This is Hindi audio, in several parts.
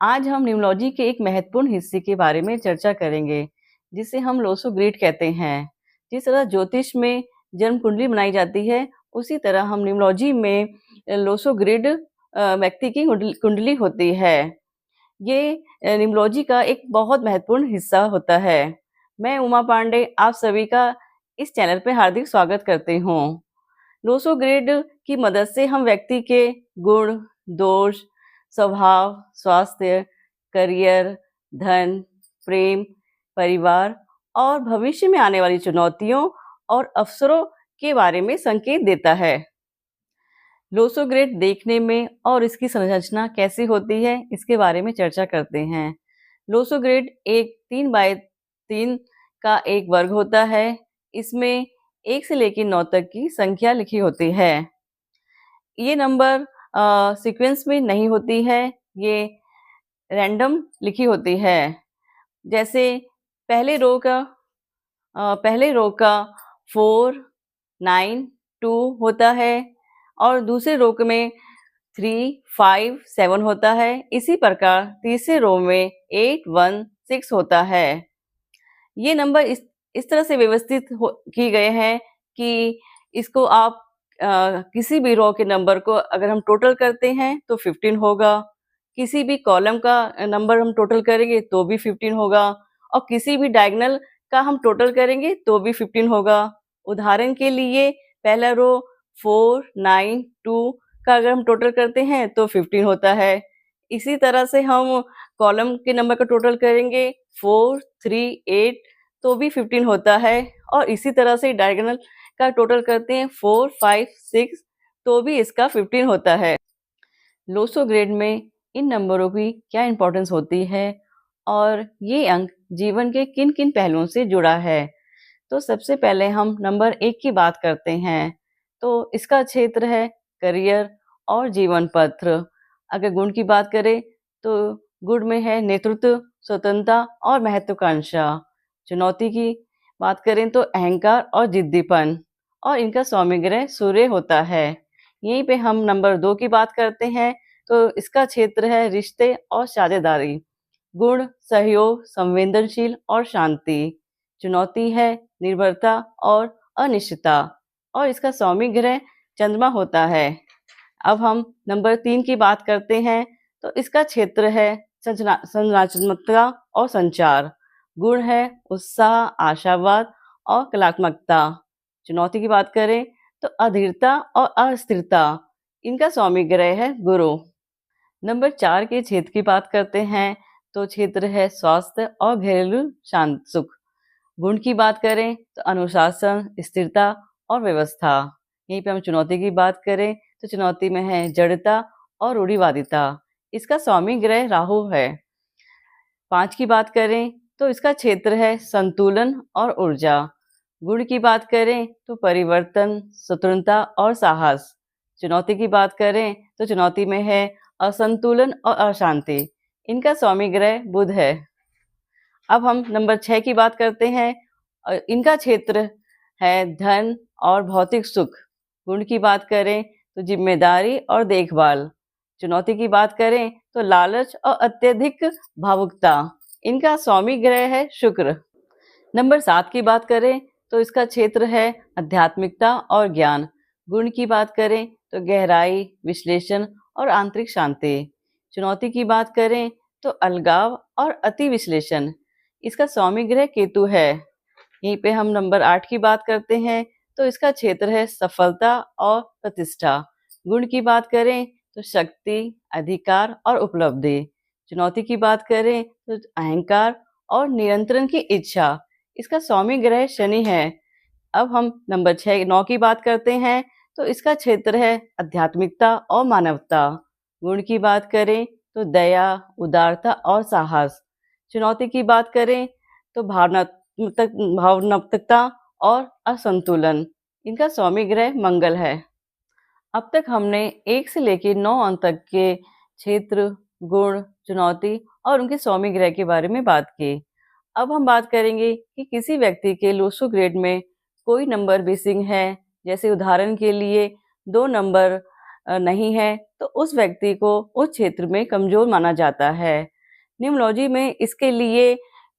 आज हम न्यूमरोलॉजी के एक महत्वपूर्ण हिस्से के बारे में चर्चा करेंगे, जिसे हम लोसो ग्रिड कहते हैं। जिस तरह ज्योतिष में जन्म कुंडली बनाई जाती है, उसी तरह हम न्यूमरोलॉजी में लोसो ग्रिड व्यक्ति की कुंडली होती है। ये न्यूमरोलॉजी का एक बहुत महत्वपूर्ण हिस्सा होता है। मैं उमा पांडे आप सभी का इस चैनल पे हार्दिक स्वागत करती हूँ। लोसो ग्रिड की मदद से हम व्यक्ति के गुण, दोष, स्वभाव, स्वास्थ्य, करियर, धन, प्रेम, परिवार और भविष्य में आने वाली चुनौतियों और अवसरों के बारे में संकेत देता है। लोसो ग्रिड देखने में और इसकी संरचना कैसी होती है, इसके बारे में चर्चा करते हैं। लोसो ग्रिड एक 3x3 का एक वर्ग होता है। इसमें 1 से लेकर 9 तक की संख्या लिखी होती है। ये नंबर सीक्वेंस में नहीं होती है, ये रैंडम लिखी होती है। जैसे पहले रो का 4, 9, 2 होता है और दूसरे रो में 3, 5, 7 होता है। इसी प्रकार तीसरे रो में 8, 1, 6 होता है। ये नंबर इस तरह से व्यवस्थित किए गए हैं कि इसको आप किसी भी रो के नंबर को अगर हम टोटल करते हैं तो 15 होगा, किसी भी कॉलम का नंबर हम टोटल करेंगे तो भी 15 होगा और किसी भी डायगोनल का हम टोटल करेंगे तो भी 15 होगा। उदाहरण के लिए पहला रो 4, 9, 2 का अगर हम टोटल करते हैं तो 15 होता है। इसी तरह से हम कॉलम के नंबर का टोटल करेंगे 4, 3, 8 तो भी 15 होता है और इसी तरह से डायगोनल का टोटल करते हैं 4, 5, 6 तो भी इसका 15 होता है। लोसो ग्रिड में इन नंबरों की क्या इंपॉर्टेंस होती है और ये अंक जीवन के किन किन पहलुओं से जुड़ा है, तो सबसे पहले हम नंबर 1 की बात करते हैं। तो इसका क्षेत्र है करियर और जीवन पत्र। अगर गुण की बात करें तो गुण में है नेतृत्व, स्वतंत्रता और महत्वाकांक्षा। चुनौती की बात करें तो अहंकार और जिद्दीपन और इनका स्वामी ग्रह सूर्य होता है। यहीं पे हम नंबर 2 की बात करते हैं तो इसका क्षेत्र है रिश्ते और साझेदारी। गुण सहयोग, संवेदनशील और शांति। चुनौती है निर्भरता और अनिश्चितता और इसका स्वामी ग्रह चंद्रमा होता है। अब हम नंबर 3 की बात करते हैं तो इसका क्षेत्र है संरचनात्मकता और संचार। गुण है उत्साह, आशावाद और कलात्मकता। चुनौती की बात करें तो अधीरता और अस्थिरता। इनका स्वामी ग्रह है गुरु। नंबर 4 के क्षेत्र की बात करते हैं तो क्षेत्र है स्वास्थ्य और घरेलू शांत सुख। गुण की बात करें तो अनुशासन, स्थिरता और व्यवस्था। यहीं पे हम चुनौती की बात करें तो चुनौती में है जड़ता और रूढ़िवादिता। इसका स्वामी ग्रह राहु है। 5 की बात करें तो इसका क्षेत्र है संतुलन और ऊर्जा। गुण की बात करें तो परिवर्तन, स्वतंत्रता और साहस। चुनौती की बात करें तो चुनौती में है असंतुलन और अशांति। इनका स्वामी ग्रह बुध है। अब हम नंबर 6 की बात करते हैं। इनका क्षेत्र है धन और भौतिक सुख। गुण की बात करें तो जिम्मेदारी और देखभाल। चुनौती की बात करें तो लालच और अत्यधिक भावुकता। इनका स्वामी ग्रह है शुक्र। नंबर 7 की बात करें तो इसका क्षेत्र है आध्यात्मिकता और ज्ञान। गुण की बात करें तो गहराई, विश्लेषण और आंतरिक शांति। चुनौती की बात करें तो अलगाव और अति विश्लेषण। इसका स्वामी ग्रह केतु है। यहीं पे हम नंबर 8 की बात करते हैं तो इसका क्षेत्र है सफलता और प्रतिष्ठा। गुण की बात करें तो शक्ति, अधिकार और उपलब्धि। चुनौती की बात करें तो अहंकार और नियंत्रण की इच्छा। इसका स्वामी ग्रह शनि है। अब हम नंबर 9 की बात करते हैं तो इसका क्षेत्र है आध्यात्मिकता और मानवता। गुण की बात करें तो दया, उदारता और साहस। चुनौती की बात करें तो भावनात्मकता और असंतुलन। इनका स्वामी ग्रह मंगल है। अब तक हमने 1 से लेकर 9 अंक तक के क्षेत्र, गुण, चुनौती और उनके स्वामी ग्रह के बारे में बात की। अब हम बात करेंगे कि किसी व्यक्ति के लोसो ग्रिड में कोई नंबर मिसिंग है, जैसे उदाहरण के लिए 2 नंबर नहीं है, तो उस व्यक्ति को उस क्षेत्र में कमज़ोर माना जाता है। न्यूमरोलॉजी में इसके लिए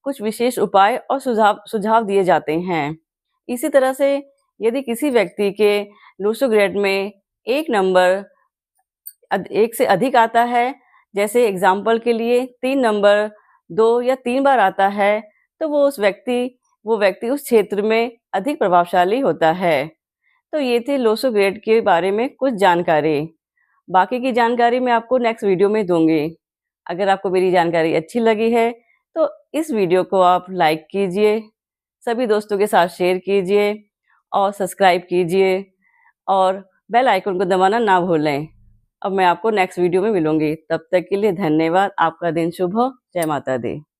कुछ विशेष उपाय और सुझाव दिए जाते हैं। इसी तरह से यदि किसी व्यक्ति के लूसो ग्रेड में एक नंबर 1 से अधिक आता है, जैसे एग्ज़ाम्पल के लिए 3 नंबर 2 या 3 बार आता है, तो वो व्यक्ति उस क्षेत्र में अधिक प्रभावशाली होता है। तो ये थी लोसो ग्रेड के बारे में कुछ जानकारी। बाकी की जानकारी मैं आपको नेक्स्ट वीडियो में दूँगी। अगर आपको मेरी जानकारी अच्छी लगी है, तो इस वीडियो को आप लाइक कीजिए, सभी दोस्तों के साथ शेयर कीजिए और सब्सक्राइब कीजिए और बेल आइकन को दबाना ना भूलें। अब मैं आपको नेक्स्ट वीडियो में मिलूँगी। तब तक के लिए धन्यवाद। आपका दिन शुभ हो। जय माता दी।